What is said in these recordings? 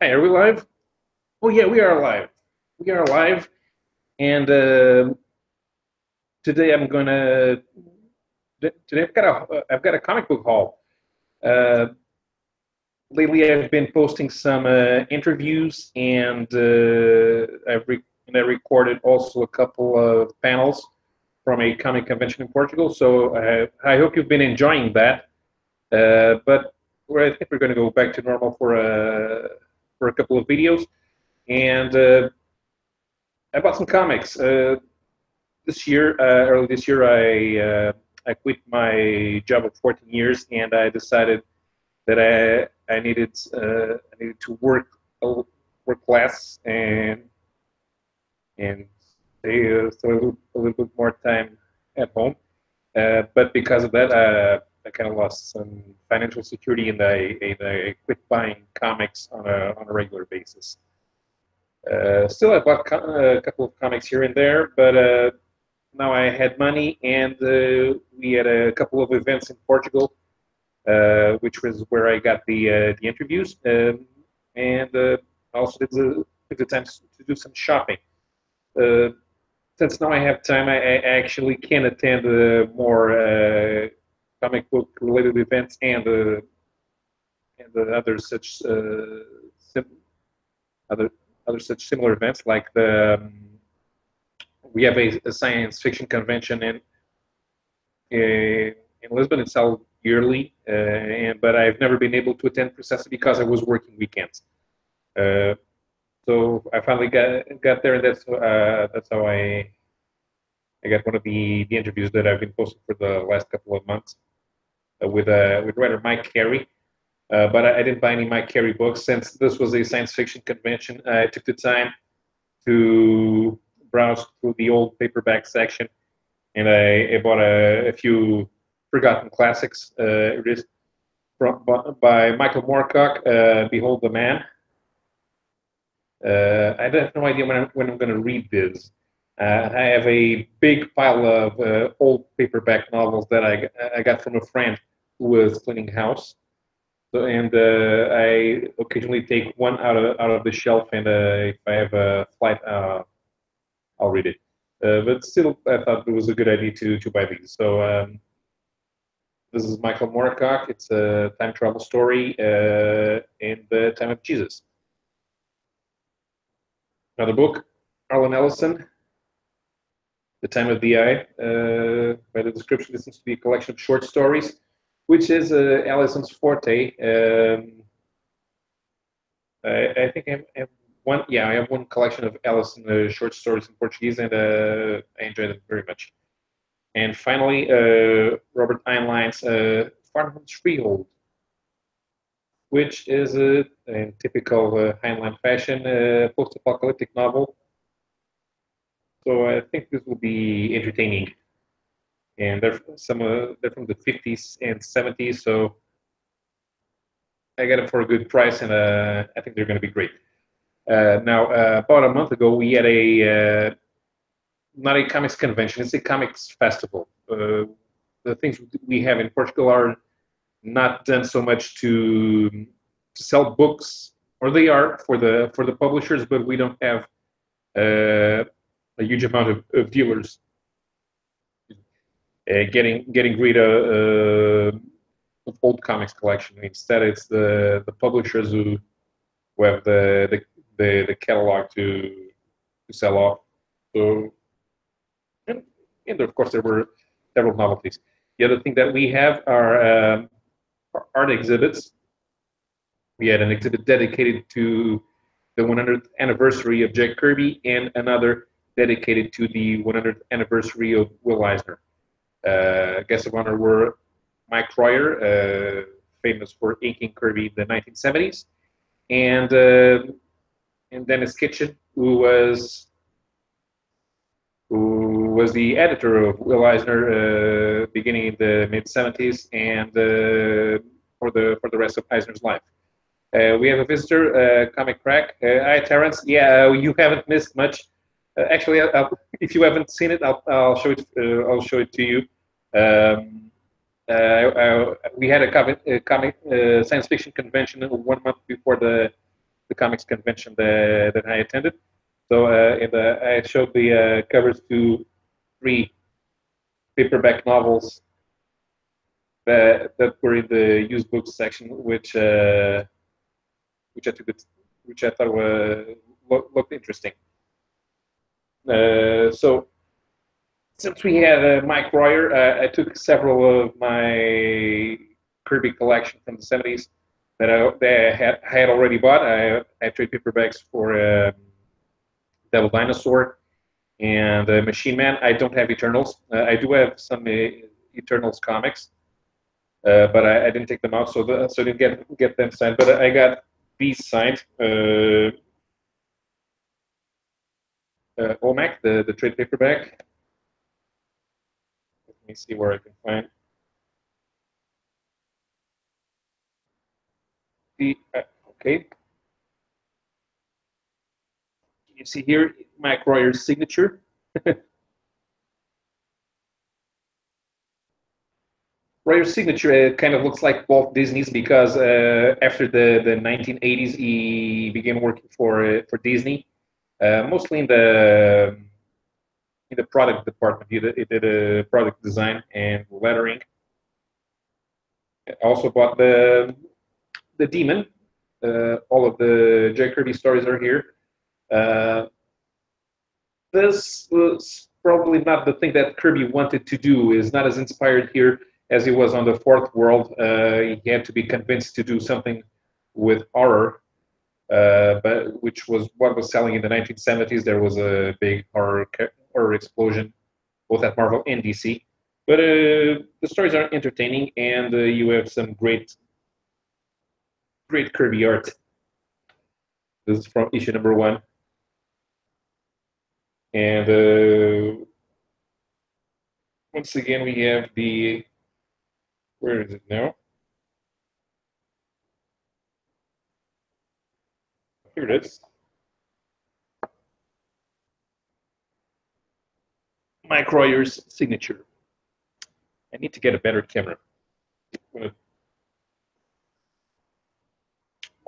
Hi, are we live? Oh yeah, we are live. We are live, and today I'm gonna. Today I've got a comic book haul. Uh, Lately, I've been posting some interviews, and I recorded also a couple of panels from a comic convention in Portugal. So I hope you've been enjoying that. But I think we're going to go back to normal for a couple of videos, and I bought some comics. Early this year, I quit my job of 14 years, and I decided that I needed to work less and stay a little bit more time at home. But because of that, I kind of lost some financial security, and I quit buying comics on a regular basis. Still, I bought a couple of comics here and there, but now I had money, and we had a couple of events in Portugal, which was where I got the interviews, and also took the time to do some shopping. Uh, since now I have time, I actually can attend more comic book related events and sim- other other such similar events like the we have a science fiction convention in Lisbon. It's held yearly, but I've never been able to attend precisely because I was working weekends. Uh, so I finally got there, and that's how I got one of the interviews that I've been posting for the last couple of months with writer Mike Carey. But I didn't buy any Mike Carey books since this was a science fiction convention. I took the time to browse through the old paperback section, and I bought a few forgotten classics. It is by Michael Moorcock, Behold the Man. I have no idea when I'm going to read this. I have a big pile of old paperback novels that I got from a friend who was cleaning house. So, and I occasionally take one out of the shelf, and if I have a flight, I'll read it. But still, I thought it was a good idea to buy these. So this is Michael Moorcock. It's a time travel story in the time of Jesus. Another book, Arlen Ellison, The Time of the Eye. By the description, this seems to be a collection of short stories, which is Allison's forte. I think I have one. Yeah, I have one collection of Allison short stories in Portuguese, and I enjoy them very much. And finally, Robert Heinlein's Farmhouse Freehold, which is in typical Heinlein fashion, post-apocalyptic novel. So I think this will be entertaining. And they're from the 50s and 70s, so I got them for a good price, and I think they're going to be great. Now, about a month ago, we had a not a comics convention; it's a comics festival. The things we have in Portugal are not done so much to sell books, or they are for the publishers, but we don't have a huge amount of dealers getting rid of old comics collection. Instead, it's the publishers who have the catalog to sell off. So, and, and of course, there were several novelties. The other thing that we have are art exhibits. We had an exhibit dedicated to the 100th anniversary of Jack Kirby, and another dedicated to the 100th anniversary of Will Eisner. Guests of honor were Mike Royer, famous for inking Kirby in the 1970s, and Denis Kitchen, who was the editor of Will Eisner beginning in the mid 70s and for the rest of Eisner's life. We have a visitor, Comic Crack. Hi, Terrence. Yeah, you haven't missed much. Actually, if you haven't seen it, I'll show it. I'll show it to you. We had a comic science fiction convention 1 month before the the comics convention that I attended. So I showed the covers to 3 paperback novels that were in the used books section, which I took it, which I thought looked interesting. So since we had Mike Royer, I took several of my Kirby collection from the 70s that I had already bought. I had 3 paperbacks for Devil Dinosaur and Machine Man. I don't have Eternals. I do have some Eternals comics, but I didn't take them out, so I didn't get them signed. But I got these signed. OMAC, the trade paperback. Let me see where I can find the. Okay, you see here Mike Royer's signature. Royer's signature kind of looks like Walt Disney's because after the 1980s he began working for Disney, mostly in the product department. He did a product design and lettering. I also bought the Demon. All of the Jack Kirby stories are here. Uh, this was probably not the thing that Kirby wanted to do. Is not as inspired here as he was on the Fourth World. He had to be convinced to do something with horror, but which was what was selling in the 1970s. There was a big horror explosion, both at Marvel and DC. But the stories are entertaining, and you have some great Kirby art. This is from issue number 1, and once again we have the. Where is it now? Here it is. Mike Royer's signature. I need to get a better camera.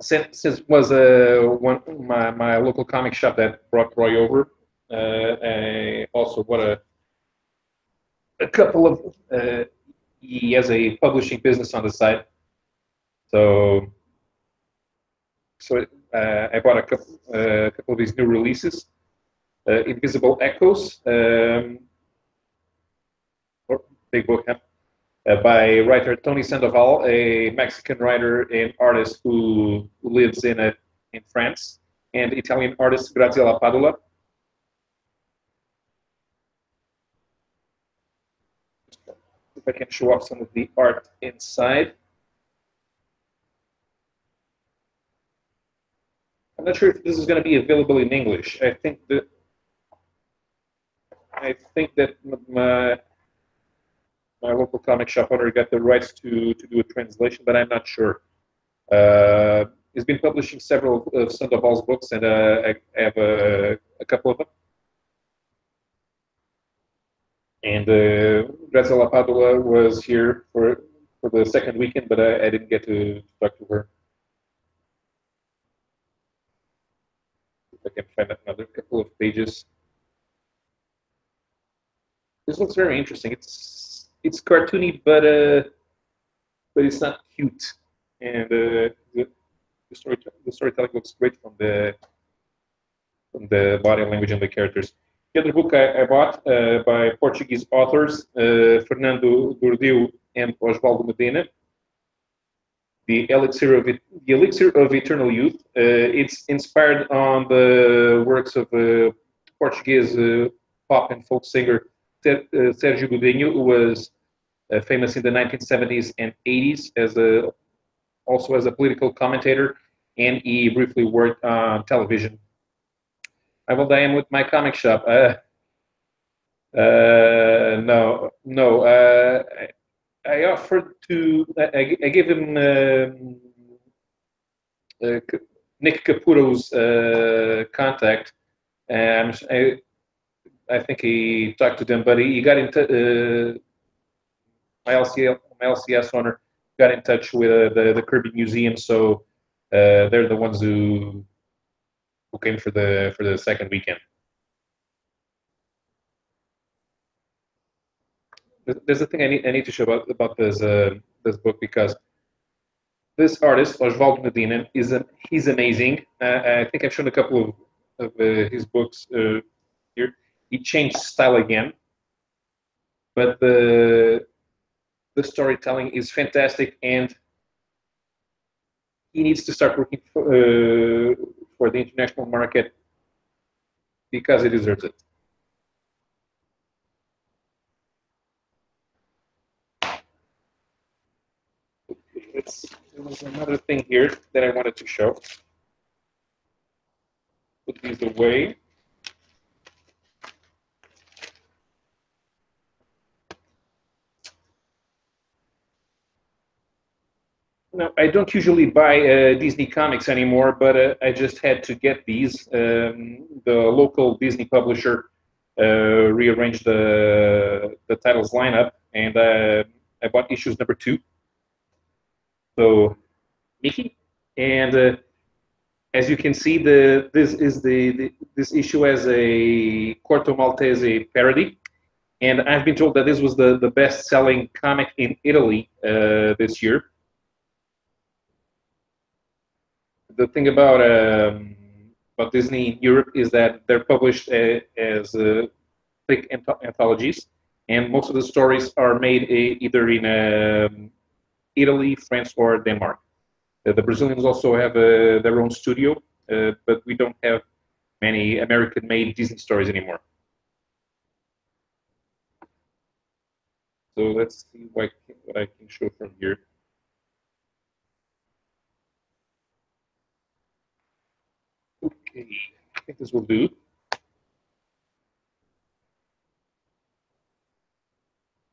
Since it was my local comic shop that brought Roy over, I also bought a couple of. He has a publishing business on the side, so I bought a couple of these new releases. Invisible Echoes, big book, by writer Tony Sandoval, a Mexican writer and artist who lives in France, and Italian artist Graziella Padula. If I can show off some of the art inside. I'm not sure if this is going to be available in English. I think that my local comic shop owner got the rights to do a translation, but I'm not sure. He's been publishing several of Sandoval's books, and I have a couple of them. And Graziella Padula was here for the second weekend, but I didn't get to talk to her. If I can find another couple of pages. This looks very interesting. It's cartoony, but it's not cute. And the storytelling looks great from the body language and the characters. The other book I bought by Portuguese authors, Fernando Dordeu and Osvaldo Medina, the Elixir of Eternal Youth. It's inspired on the works of Portuguese pop and folk singer Sérgio Godinho, who was famous in the 1970s and 80s also as a political commentator, and he briefly worked on television. I will die in with my comic shop. No. I offered to. I gave him Nick Caputo's contact, and I think he talked to them, but he got into my LCS owner got in touch with the Kirby Museum, so they're the ones who who came for the second weekend. There's a thing I need to show about this book, because this artist Osvaldo Medina he's amazing. I think I've shown a couple of his books here. He changed style again, but the storytelling is fantastic, and he needs to start working for the international market, because he deserves it. There was another thing here that I wanted to show. Put these away. No, I don't usually buy Disney comics anymore, but I just had to get these. The local Disney publisher rearranged the titles lineup, and I bought issues number 2. So Mickey, and as you can see, this issue has a Corto Maltese parody, and I've been told that this was the best-selling comic in Italy this year. The thing about Disney in Europe is that they're published as thick anthologies, and most of the stories are made either in Italy, France, or Denmark. The Brazilians also have their own studio, but we don't have many American-made Disney stories anymore. So let's see what I can show from here. Okay, I think this will do.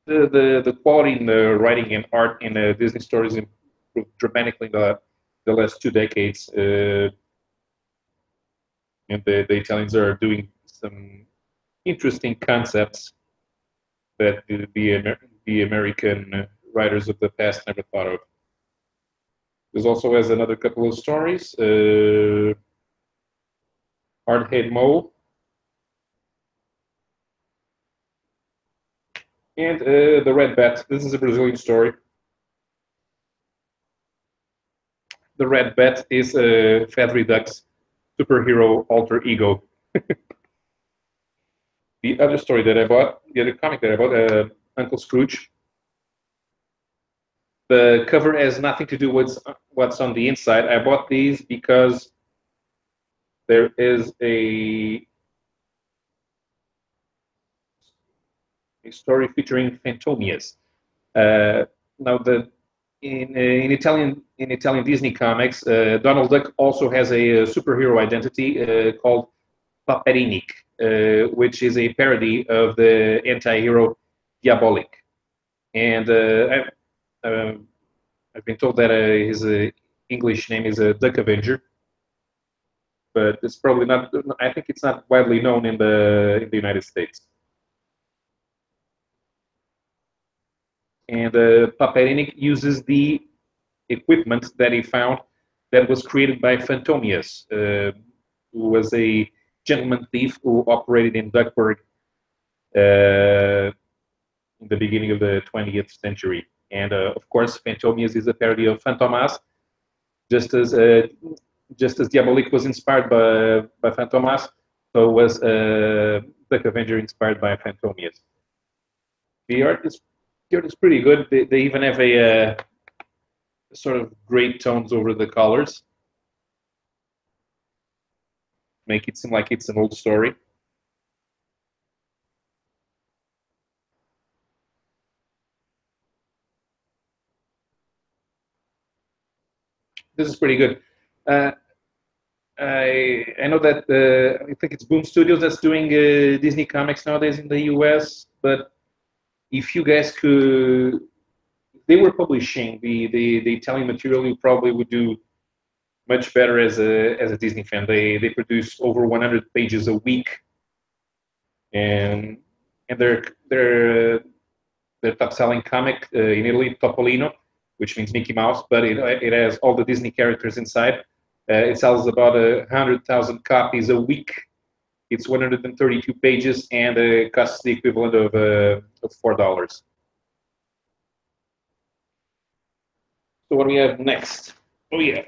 The quality in the writing and art in Disney stories improved dramatically in the last 2 decades, and the Italians are doing some interesting concepts that the American writers of the past never thought of. There's also has another couple of stories. Hardhead Mo, and the Red Bat. This is a Brazilian story. The Red Bat is Fedri Duck's superhero alter ego. The other story that I bought, the other comic that I bought, Uncle Scrooge. The cover has nothing to do with what's on the inside. I bought these because there is a story featuring Fantomias. Now, in Italian Disney comics, Donald Duck also has a superhero identity called Paperinik, which is a parody of the anti-hero Diabolik. And I've been told that his English name is Duck Avenger, but it's probably not. I think it's not widely known in the United States. And Paperinik uses the equipment that he found that was created by Fantomias, who was a gentleman thief who operated in Duckburg in the beginning of the 20th century. And of course, Fantomias is a parody of Fantomas, just as Diabolik was inspired by Fantomas, so was Duck Avenger inspired by Fantomias. The art is pretty good. They even have a sort of gray tones over the colors, make it seem like it's an old story. This is pretty good. I know that I think it's Boom Studios that's doing Disney comics nowadays in the US, but if you guys could, if they were publishing the Italian material, you probably would do much better as a Disney fan. They produce over 100 pages a week, and their top selling comic in Italy, Topolino, which means Mickey Mouse, but it has all the Disney characters inside. It sells about 100,000 copies a week. It's 132 pages and costs the equivalent of $4. So what do we have next? Oh yeah,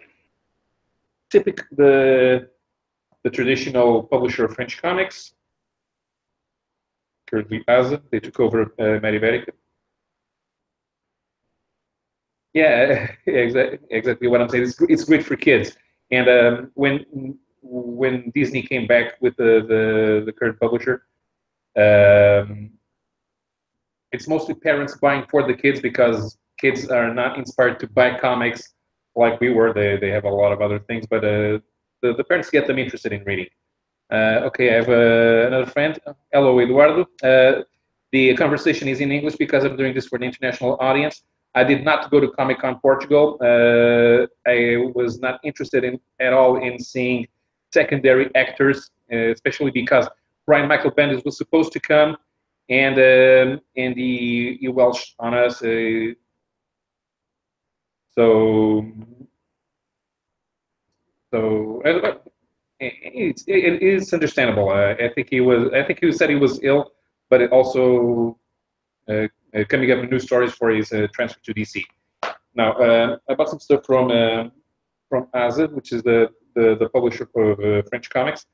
the traditional publisher of French comics, currently Asa. They took over Mariberica. Yeah, exactly what I'm saying. It's great for kids. And when Disney came back with the current publisher, um, it's mostly parents buying for the kids because kids are not inspired to buy comics like we were. They have a lot of other things, but the parents get them interested in reading. Okay, I have another friend. Hello, Eduardo. The conversation is in English because I'm doing this for an international audience. I did not go to Comic Con Portugal. I was not interested in at all in seeing secondary actors, especially because Brian Michael Bendis was supposed to come, and he welched on us. So so it is understandable. I think he said he was ill, but it also coming up with new stories for his transfer to DC. Now, I bought some stuff from Azed, which is the publisher of French comics.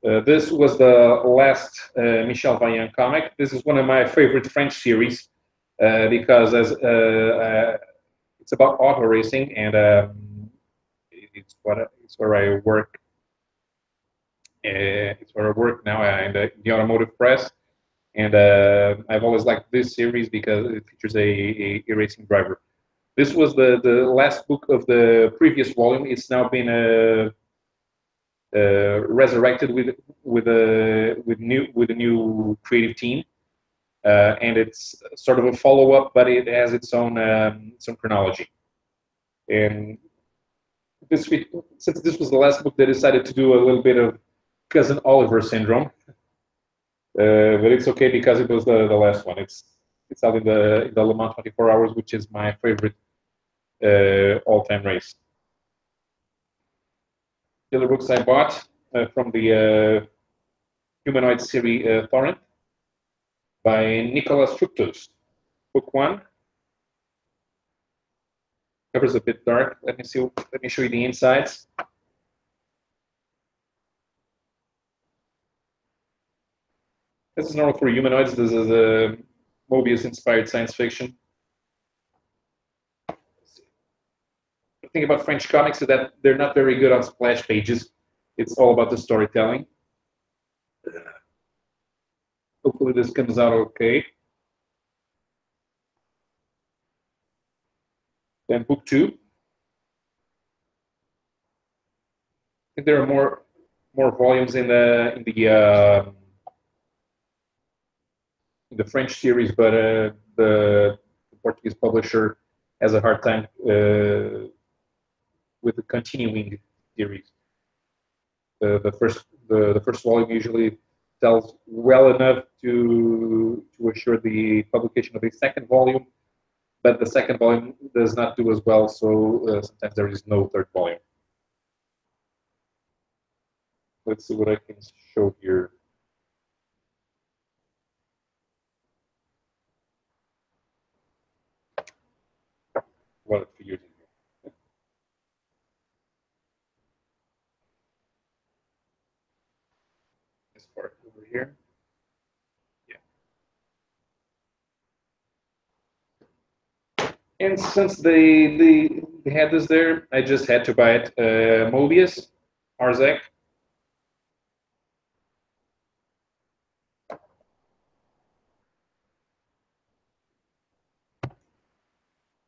This was the last Michel Vaillant comic. This is one of my favorite French series because it's about auto racing, and it's where I work. It's where I work now in the automotive press, and I've always liked this series because it features a racing driver. This was the last book of the previous volume. It's now been resurrected with a new creative team, and it's sort of a follow up, but it has its own chronology. And this week, since this was the last book, they decided to do a little bit of Cousin Oliver syndrome, but it's okay because it was the last one. It's out in the Le Mans 24 Hours, which is my favorite all time race. The other books I bought from the Humanoid series Torrent by Nicholas Fructus. Book one cover's a bit dark. Let me see. Let me show you the insides. This is normal for humanoids. This is a Mobius-inspired science fiction. The thing about French comics is that they're not very good on splash pages. It's all about the storytelling. Hopefully this comes out okay. Then book two. I think there are more volumes in the French series, but the Portuguese publisher has a hard time with the continuing series. The first volume usually sells well enough to assure the publication of a second volume, but the second volume does not do as well, so sometimes there is no third volume. Let's see what I can show here. What figures in here. This part over here. And since they had this there, I just had to buy it. Mobius, Arzak.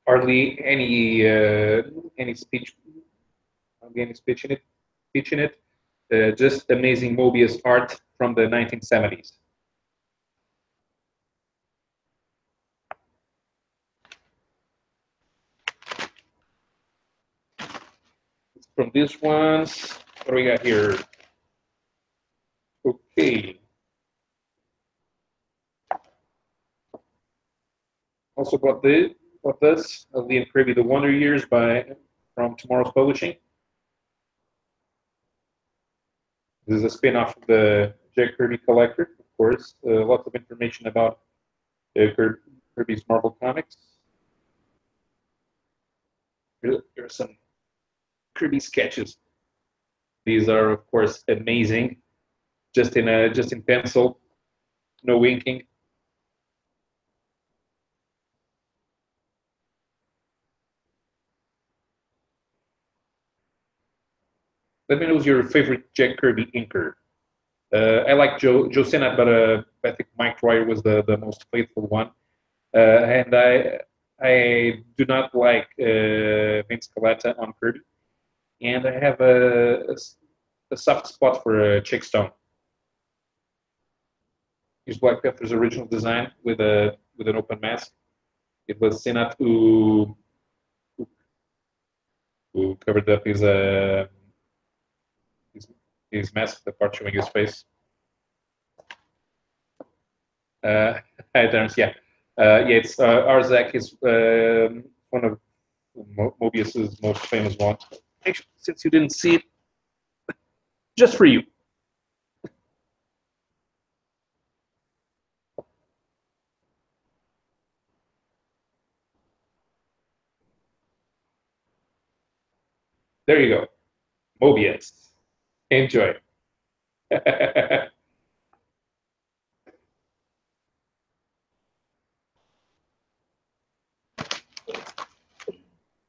Hardly any speech, hardly any speech in it. Speech in it. Just amazing Mobius art from the 1970s. From these ones, what do we got here? Okay. Also bought this, Lee and Kirby, The Wonder Years from Tomorrow's Publishing. This is a spin-off of the Jack Kirby Collector, of course. Lots of information about Kirby's Marvel comics. Here are some Kirby sketches. These are, of course, amazing. Just in pencil, no inking. Let me know who's your favorite Jack Kirby inker. I like Joe Sinnott, but I think Mike Troyer was the most faithful one. And I do not like Vince Coletta on Kirby, and I have a soft spot for Chick Stone. He's Black Panther's original design with an open mask. It was Sinnott who covered up his, his mask, the part showing his face. Hi, Terrence. Yeah, yeah. It's Arzak is one of Mobius's most famous ones. Actually, since you didn't see it, just for you. There you go, Mobius. Enjoy.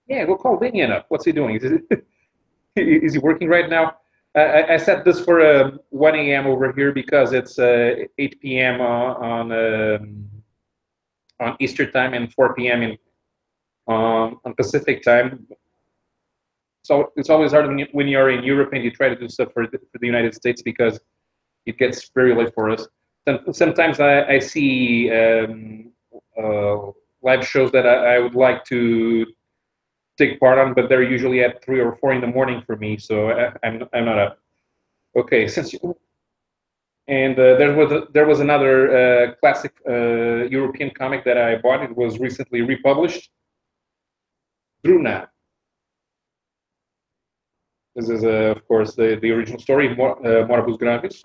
Yeah, go call Vinny up. What's he doing? Is he working right now? I set this for 1 a.m. over here because it's 8 p.m. On Eastern time and 4 p.m. On Pacific time. So it's always hard when you're in Europe and you try to do stuff for the United States because it gets very late for us. Sometimes I see live shows that I would like to take part on, but they're usually at 3 or 4 in the morning for me, so I'm not up. Okay, since you, and there was another classic European comic that I bought. It was recently republished. Druna. This is of course the original story, Morbus Gravis.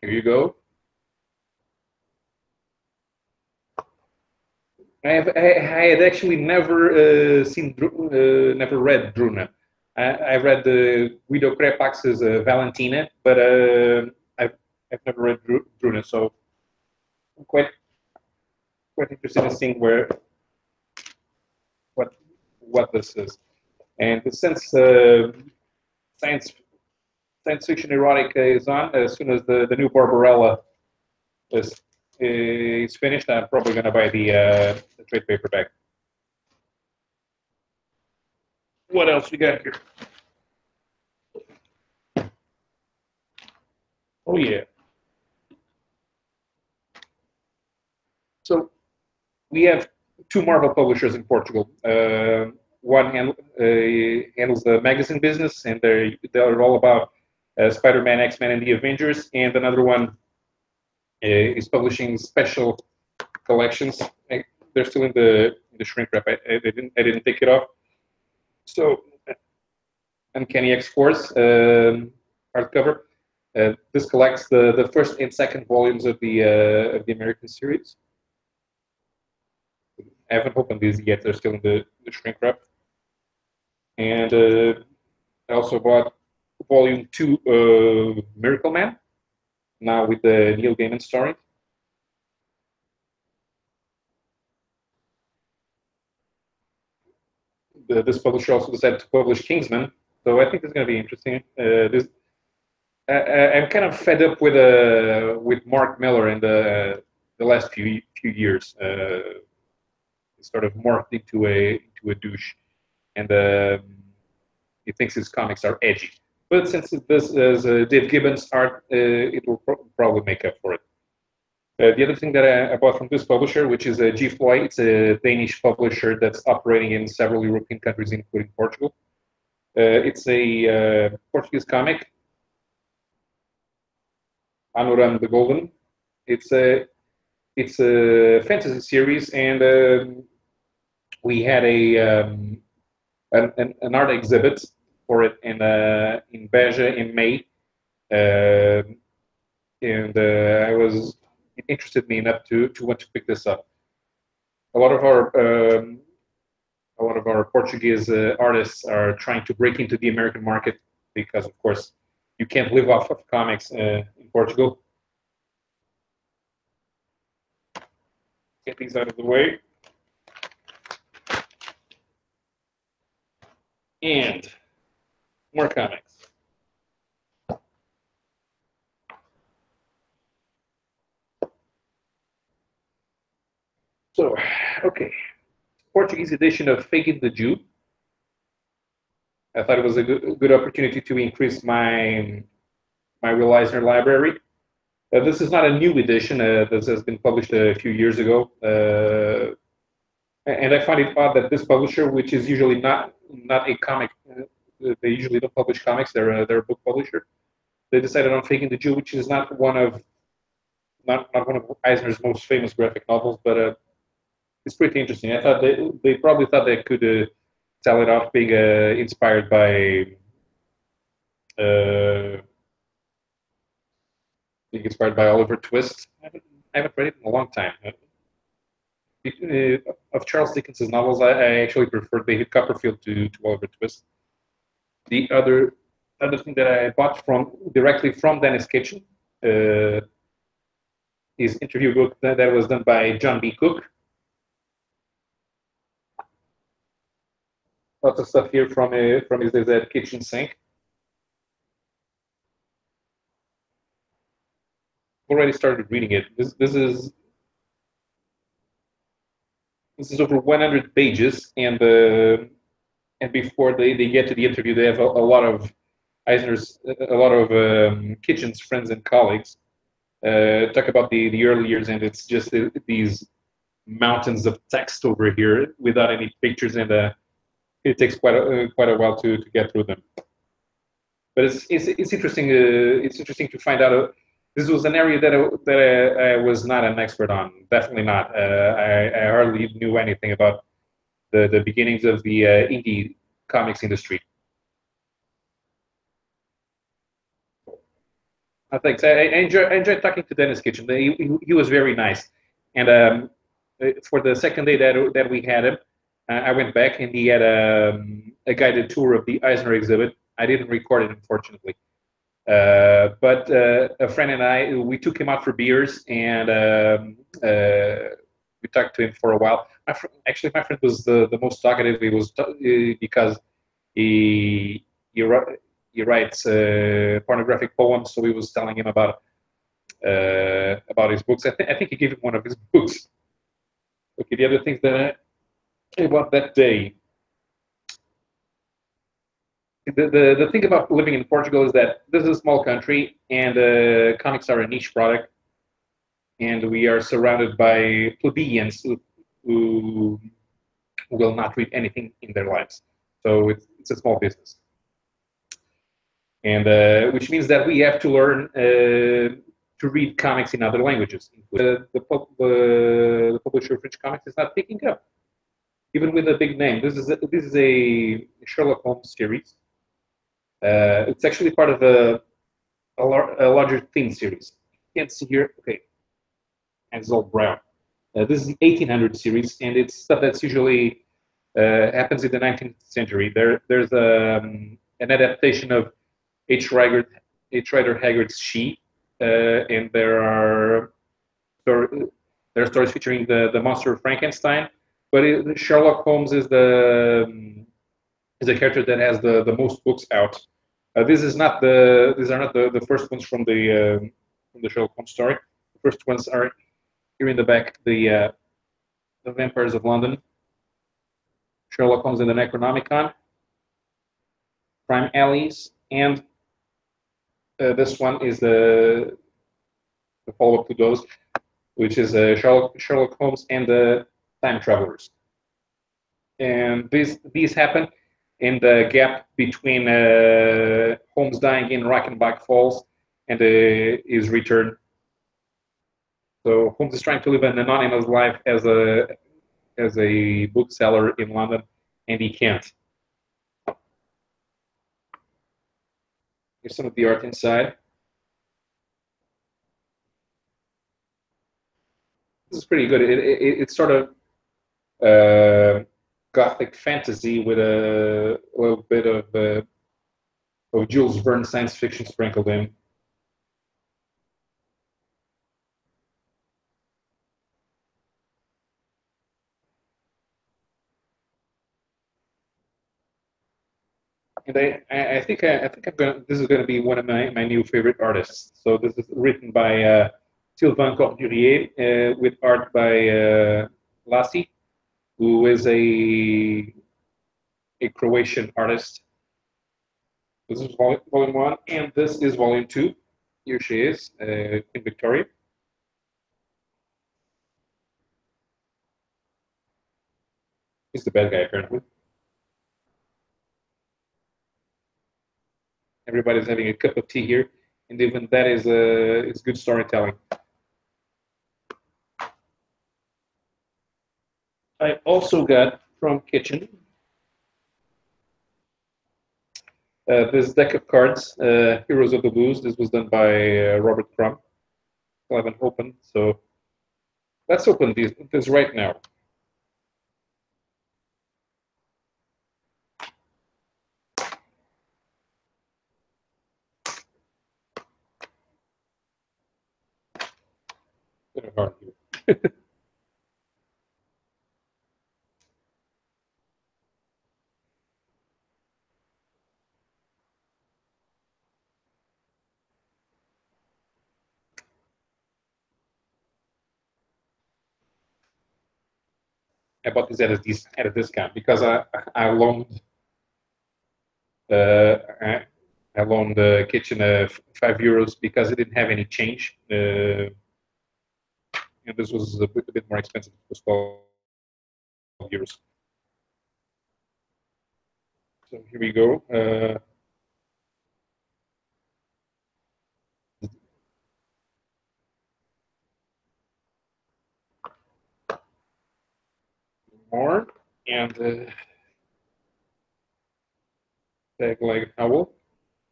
Here you go. I had actually never read Druna. I read the Guido Crepax's Valentina, but I've never read Druna, so I'm quite interested in seeing what what this is. And since science science fiction erotic is on, as soon as the new Barbarella is is finished, I'm probably going to buy the trade paperback. What else we got here? Oh yeah. So we have two Marvel publishers in Portugal. One handles the magazine business, and they're all about Spider-Man, X-Men, and the Avengers. And another one is publishing special collections. They're still in the shrink wrap. I didn't take it off. So Uncanny X-Force hardcover. This collects the first and second volumes of the American series. I haven't opened these yet. They're still in the shrink wrap. And I also bought volume 2 of Miracle Man, now with the Neil Gaiman story. This publisher also decided to publish Kingsman, so I think it's going to be interesting. I'm kind of fed up with Mark Miller in the last few years. He sort of morphed into a douche, and he thinks his comics are edgy. But since this is Dave Gibbons' art, it will probably make up for it. The other thing that I bought from this publisher, which is G Floyd, it's a Danish publisher that's operating in several European countries, including Portugal. It's a Portuguese comic, Anoram the Golden. It's it's a fantasy series, and we had an art exhibit for it in Beja in May, and I was it interested me enough to want to pick this up. A lot of our a lot of our Portuguese artists are trying to break into the American market because, of course, you can't live off of comics in Portugal. Get these out of the way. And more comics. So, okay, Portuguese edition of Faking the Jew. I thought it was a good opportunity to increase my Will Eisner library. This is not a new edition. This has been published a few years ago. And I find it odd that this publisher, which is usually not a comic, they usually don't publish comics. They're a book publisher. They decided on Faking the Jew, which is not one of Eisner's most famous graphic novels, but it's pretty interesting. I thought they probably thought they could sell it off, being inspired uh, Oliver Twist. I haven't read it in a long time. Of Charles Dickens's novels, I actually prefer David Copperfield to Oliver Twist. The other thing that I bought directly from Denis Kitchen, his interview book that was done by John B. Cook. Lots of stuff here from his days at Kitchen Sink. Already started reading it. This is over 100 pages, and before they get to the interview, they have a lot of Eisner's, a lot of Kitchen's friends and colleagues talk about the early years, and it's just these mountains of text over here without any pictures, and it takes quite a while to get through them. But it's interesting. It's interesting to find out. This was an area that I was not an expert on. Definitely not. I hardly knew anything about the beginnings of the indie comics industry. Thanks. I enjoyed talking to Denis Kitchen. He was very nice. And for the second day that we had him, I went back and he had a guided tour of the Eisner exhibit. I didn't record it, unfortunately. But a friend and I, we took him out for beers, and we talked to him for a while. Actually, my friend was the most talkative. He was because he he, he writes pornographic poems, so he was telling him about his books. I think he gave him one of his books. Okay, the other things that about that day. The thing about living in Portugal is that this is a small country, and comics are a niche product, and we are surrounded by plebeians who will not read anything in their lives. So it's a small business, and which means that we have to learn to read comics in other languages. The publisher of French comics is not picking up, even with a big name. This is a Sherlock Holmes series. It's actually part of a larger theme series. You can't see here. Okay, and it's all brown. This is the 1800 series, and it's stuff that's usually happens in the 19th century. There's an adaptation of H. Rider Haggard's She, and there are stories featuring the monster of Frankenstein. But Sherlock Holmes is the character that has the most books out. These are not the first ones from the Sherlock Holmes story. The first ones are here in the back, the Vampires of London, Sherlock Holmes and the Necronomicon, Crime Alleys, and this one is the follow-up to those, which is Sherlock Holmes and the Time Travelers. And these happen in the gap between Holmes dying in Reichenbach Falls and his return So Holmes is trying to live an anonymous life as a bookseller in London, and he can't. Here's some of the art inside. This is pretty good. It's sort of gothic fantasy with a little bit of Jules Verne science fiction sprinkled in. And I think I'm gonna. This is gonna be one of my new favorite artists. So this is written by Sylvain Cordurier with art by Lassi, who is a Croatian artist. This is volume one, and this is volume two. Here she is, Queen Victoria. He's the bad guy, apparently. Everybody's having a cup of tea here, and even that is it's good storytelling. I also got from Kitchen this deck of cards, Heroes of the Blues. This was done by Robert Crumb. I haven't opened, so let's open this right now. Bit hard here. I bought this at a discount because I loaned I, I loaned the kitchen €5 because it didn't have any change, and this was a bit more expensive. It was €12. So here we go. More and Tag like Owl.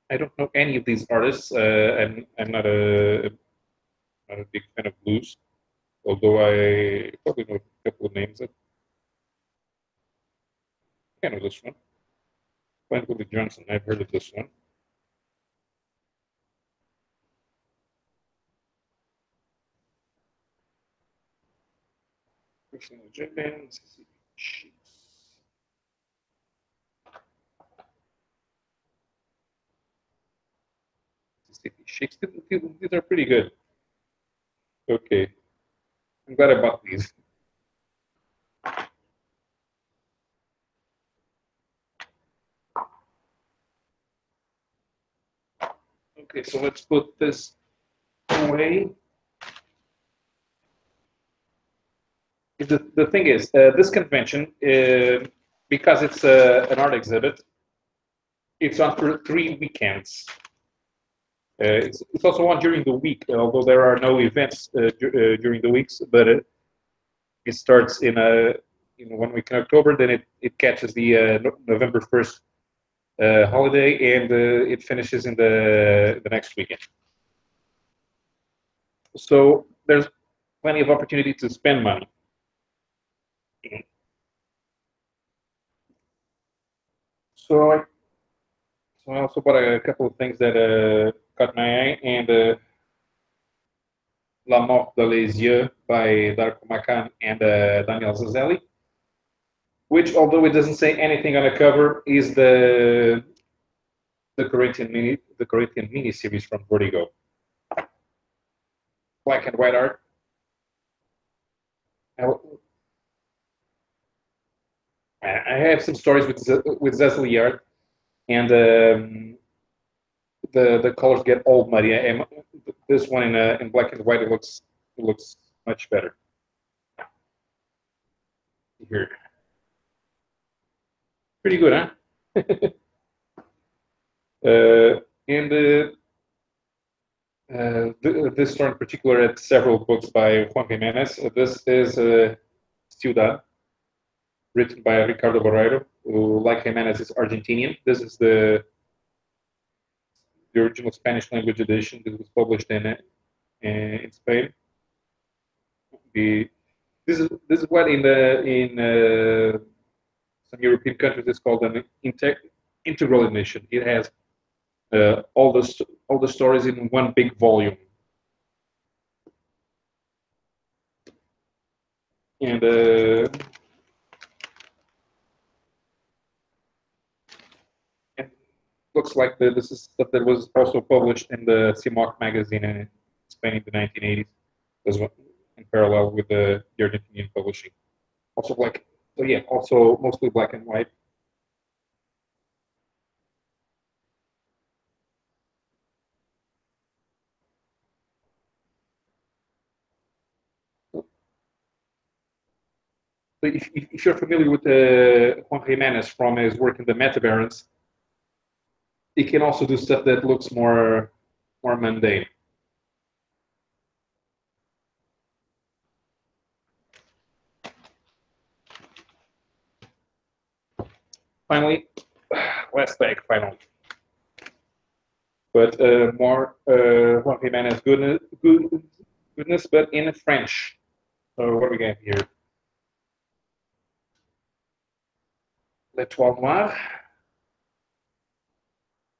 I don't know any of these artists. I'm not a big fan of blues, although I probably know a couple of names. I know this one. Glenn Willie Johnson. I've heard of this one. Personal Jenkins. Shakes. These are pretty good. Okay. I'm glad I bought these. Okay, so let's put this away. The thing is, this convention, because it's an art exhibit, it's on for 3 weekends. It's also on during the week, although there are no events during the weeks, but it starts in 1 week in October, then it catches the November 1st holiday, and it finishes in the next weekend. So there's plenty of opportunity to spend money. So I also bought a couple of things that caught my eye, and La Mort de les Yeux by Darko Macan and Daniel Zazelli, which, although it doesn't say anything on the cover, is the Corinthian mini series from Vertigo. Black and white art. I have some stories with Zazelli art, and the colors get all muddy. This one in black and white, it looks much better. Here, pretty good, huh? And This store in particular had several books by Juan Jimenez. This is Ciudad, written by Ricardo Barreiro, who, like Jimenez, is Argentinian. This is the original Spanish language edition that was published in Spain. This is what in some European countries is called an integral edition. It has all the stories in one big volume. And it looks like this is stuff that was also published in the CIMOC magazine in Spain in the 1980s, as well, in parallel with the Argentinian publishing. Also black, so yeah, also mostly black and white. So if you're familiar with Juan Jimenez from his work in the Meta Barons, he can also do stuff that looks more mundane. Finally, last bag, finally. But more Juan Jimenez goodness, but in French. So what do we got here? L'Étoile Noire,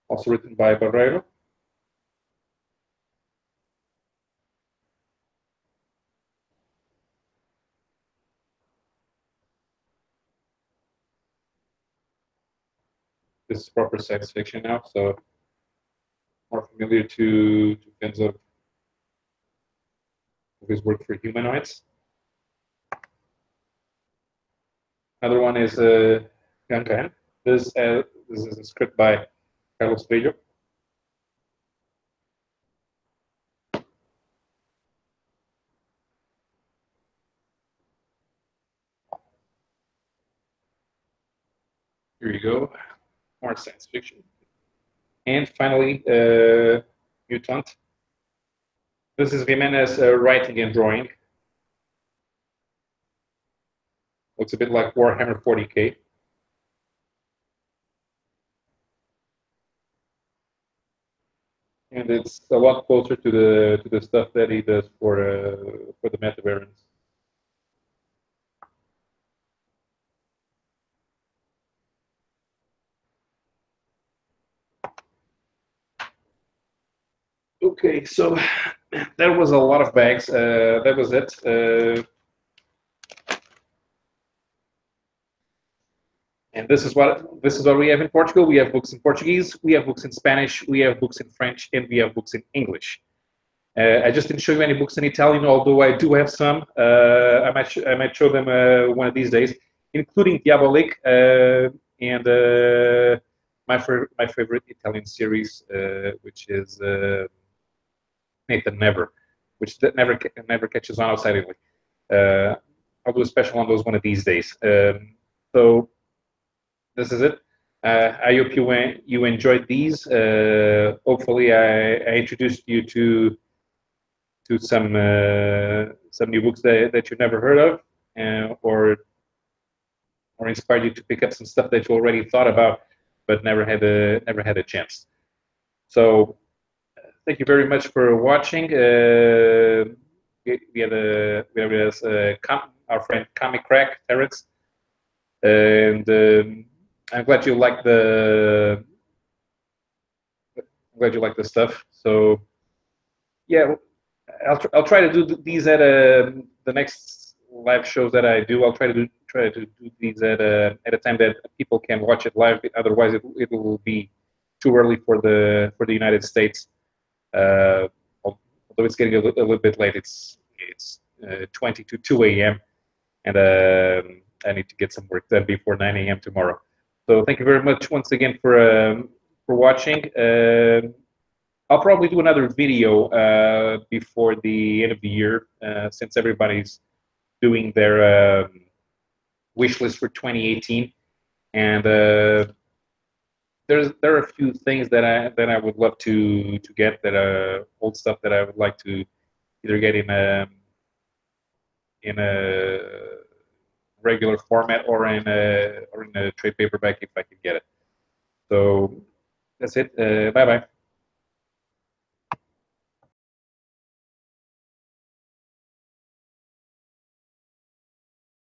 also written by Barreiro. This is proper science fiction now, so more familiar to fans of his work for humanoids. Another one is Gangan. This is a script by Carlos Bello. Here you go, more science fiction. And finally, Mutant. This is Jimenez writing and drawing. Looks a bit like Warhammer 40K. And it's a lot closer to the stuff that he does for the Meta Barons. Okay, so that was a lot of bags. That was it. And this is what we have in Portugal. We have books in Portuguese, we have books in Spanish, we have books in French, and we have books in English. I just didn't show you any books in Italian, although I do have some. I might show them one of these days, including Diabolik and my favorite Italian series, which is Nathan Never, which never catches on outside Italy. I'll do a special on those one of these days. So this is it. I hope you enjoyed these. Hopefully, I introduced you to some new books that you've never heard of, or inspired you to pick up some stuff that you already thought about but never had a chance. So thank you very much for watching. We have our friend Comic Crack Terrence, and I'm glad you like the stuff. So yeah, I'll try to do these at the next live shows that I do. I'll try to do these at a time that people can watch it live. Otherwise, it will be too early for the United States. Although it's getting a little bit late. It's 20 to 2 a.m. and I need to get some work done before 9 a.m. tomorrow. So thank you very much once again for watching. I'll probably do another video before the end of the year, since everybody's doing their wish list for 2018, and there are a few things that I would love to get, that are old stuff that I would like to either get in a regular format, or in a trade paperback if I can get it. So that's it. Bye bye.